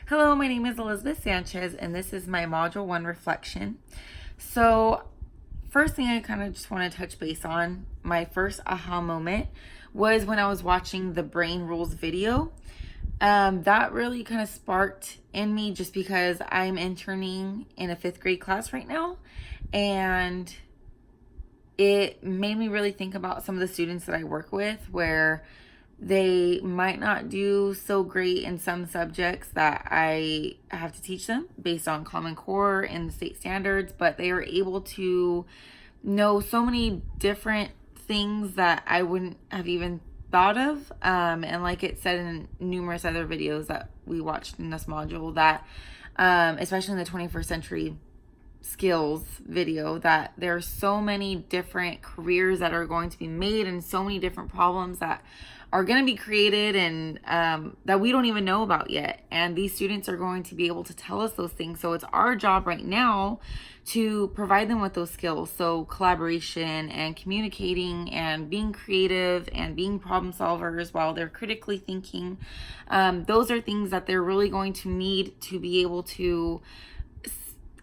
Hello, my name is Elizabeth Sanchez, and this is my Module 1 reflection. So, first thing I kind of just want to touch base on, my first aha moment was when I was watching the Brain Rules video. That really kind of sparked in me just because I'm interning in a 5th grade class right now, and it made me really think about some of the students that I work with where they might not do so great in some subjects that I have to teach them based on Common Core and the state standards, but they are able to know so many different things that I wouldn't have even thought of. And like it said in numerous other videos that we watched in this module, that especially in the 21st century skills video, that there are so many different careers that are going to be made and so many different problems that are going to be created and that we don't even know about yet. And these students are going to be able to tell us those things. So it's our job right now to provide them with those skills. So collaboration and communicating and being creative and being problem solvers while they're critically thinking. Those are things that they're really going to need to be able to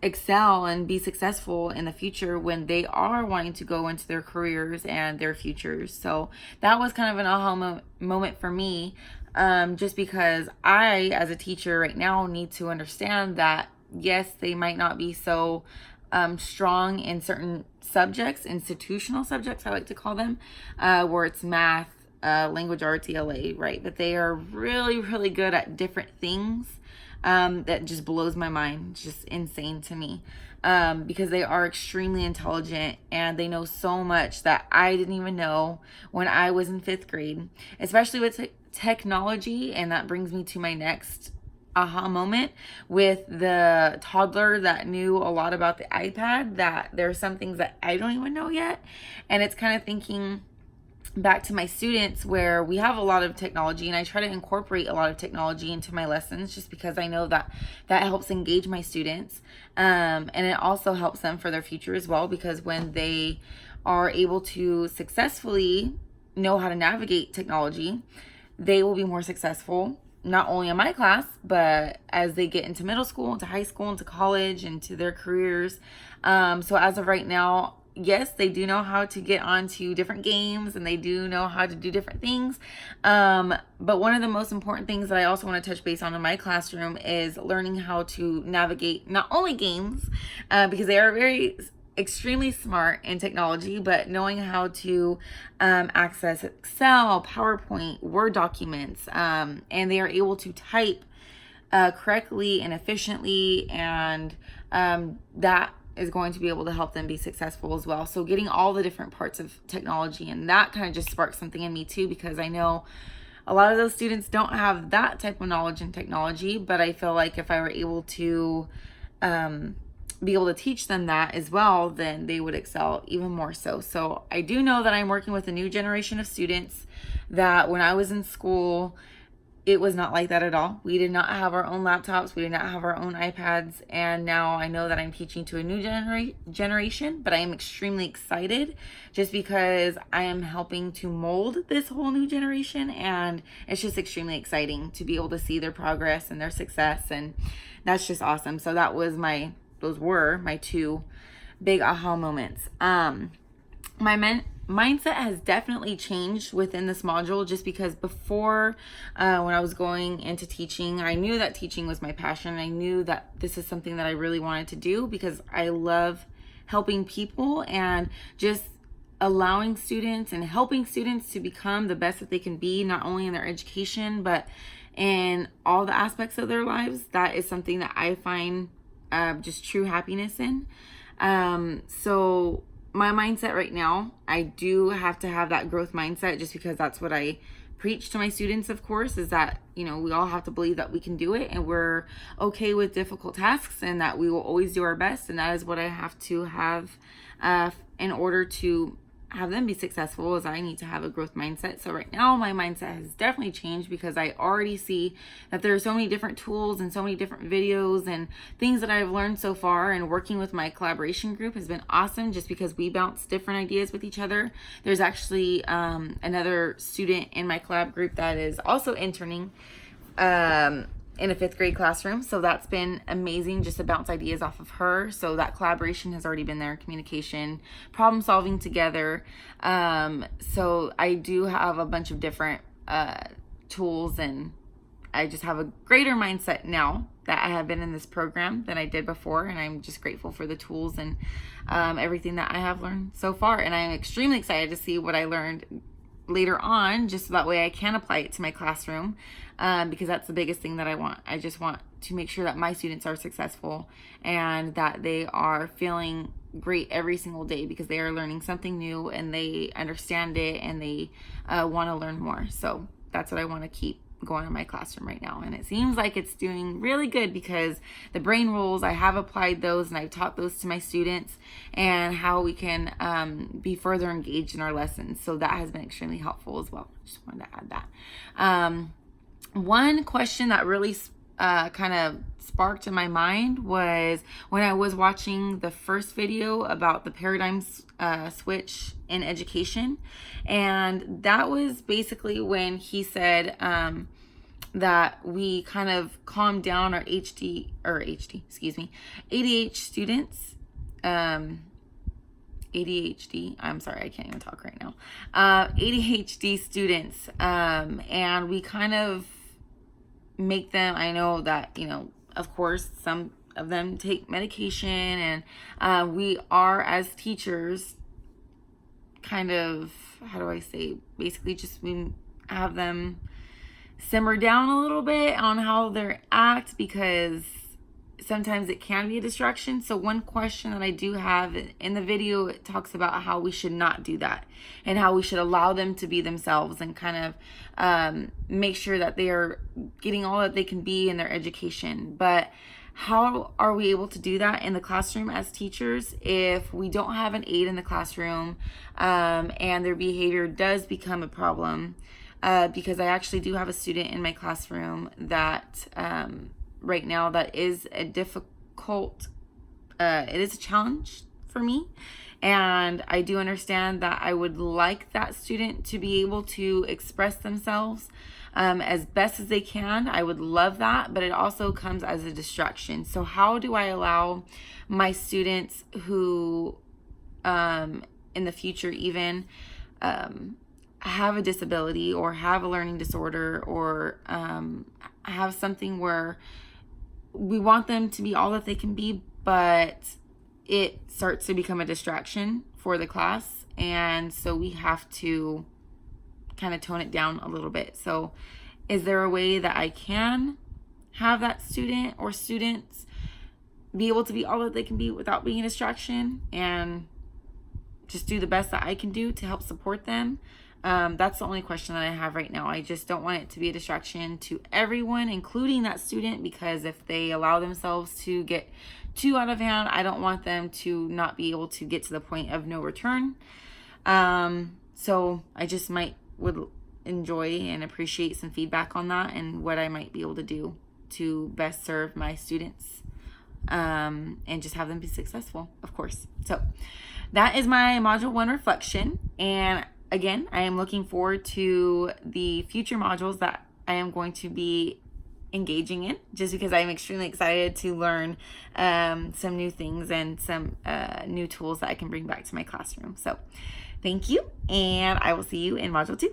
excel and be successful in the future when they are wanting to go into their careers and their futures. So that was kind of an aha moment for me, just because I, as a teacher right now, need to understand that yes, they might not be so strong in certain subjects, institutional subjects I like to call them, where it's math, language arts, ELA, right? But they are really, really good at different things. That just blows my mind. It's just insane to me, because they are extremely intelligent and they know so much that I didn't even know when I was in 5th grade, especially with technology. And that brings me to my next aha moment with the toddler that knew a lot about the iPad, that there's some things that I don't even know yet. And it's kind of thinking back to my students where we have a lot of technology, and I try to incorporate a lot of technology into my lessons just because I know that that helps engage my students, and it also helps them for their future as well, because when they are able to successfully know how to navigate technology, they will be more successful not only in my class, but as they get into middle school, into high school, into college, into their careers. So as of right now, yes, they do know how to get onto different games and they do know how to do different things. But one of the most important things that I also want to touch base on in my classroom is learning how to navigate not only games, because they are very extremely smart in technology, but knowing how to access Excel, PowerPoint, Word documents, and they are able to type correctly and efficiently, and that is going to be able to help them be successful as well. So getting all the different parts of technology, and that kind of just sparked something in me too, because I know a lot of those students don't have that type of knowledge in technology, but I feel like if I were able to be able to teach them that as well, then they would excel even more so. So I do know that I'm working with a new generation of students that when I was in school, it was not like that at all. We did not have our own laptops. We did not have our own iPads. And now I know that I'm teaching to a new generation, but I am extremely excited just because I am helping to mold this whole new generation. And it's just extremely exciting to be able to see their progress and their success. And that's just awesome. So those were my two big aha moments. My mindset has definitely changed within this module, just because before, when I was going into teaching, I knew that teaching was my passion. I knew that this is something that I really wanted to do because I love helping people and just allowing students and helping students to become the best that they can be, not only in their education, but in all the aspects of their lives. That is something that I find just true happiness in. So my mindset right now, I do have to have that growth mindset, just because that's what I preach to my students, of course, is that, we all have to believe that we can do it and we're okay with difficult tasks and that we will always do our best. And that is what I have to have in order to have them be successful, is I need to have a growth mindset. So right now my mindset has definitely changed because I already see that there are so many different tools and so many different videos and things that I've learned so far, and working with my collaboration group has been awesome just because we bounce different ideas with each other. There's actually another student in my collab group that is also interning in a 5th grade classroom. So that's been amazing, just to bounce ideas off of her. So that collaboration has already been there, communication, problem solving together. So I do have a bunch of different tools, and I just have a greater mindset now that I have been in this program than I did before. And I'm just grateful for the tools and everything that I have learned so far. And I'm extremely excited to see what I learned later on, just so that way I can apply it to my classroom, because that's the biggest thing that I want. I just want to make sure that my students are successful and that they are feeling great every single day, because they are learning something new and they understand it and they want to learn more. So that's what I want to keep going in my classroom right now, and it seems like it's doing really good, because the brain rules, I have applied those and I've taught those to my students, and how we can be further engaged in our lessons. So that has been extremely helpful as well. Just wanted to add that. One question that really kind of sparked in my mind was when I was watching the first video about the paradigm switch in education, and that was basically when he said that we kind of calm down our ADHD students. ADHD, I'm sorry, I can't even talk right now. ADHD students, and we kind of make them, I know that, of course, some of them take medication, and we are, as teachers, kind of, how do I say, basically just we have them simmer down a little bit on how they act, because sometimes it can be a distraction. So one question that I do have in the video, it talks about how we should not do that, and how we should allow them to be themselves, and kind of make sure that they are getting all that they can be in their education. But how are we able to do that in the classroom as teachers if we don't have an aide in the classroom, and their behavior does become a problem? Because I actually do have a student in my classroom that right now that is a difficult, it is a challenge for me. And I do understand that I would like that student to be able to express themselves as best as they can. I would love that, but it also comes as a distraction. So how do I allow my students who in the future even have a disability or have a learning disorder, or have something where we want them to be all that they can be, but it starts to become a distraction for the class, and so we have to kind of tone it down a little bit. So is there a way that I can have that student or students be able to be all that they can be without being a distraction, and just do the best that I can do to help support them? That's the only question that I have right now. I just don't want it to be a distraction to everyone, including that student, because if they allow themselves to get too out of hand, I don't want them to not be able to get to the point of no return. So I just would enjoy and appreciate some feedback on that, and what I might be able to do to best serve my students, and just have them be successful, of course. So that is my Module 1 reflection. And again, I am looking forward to the future modules that I am going to be engaging in, just because I'm extremely excited to learn some new things and some new tools that I can bring back to my classroom. So thank you, and I will see you in Module 2.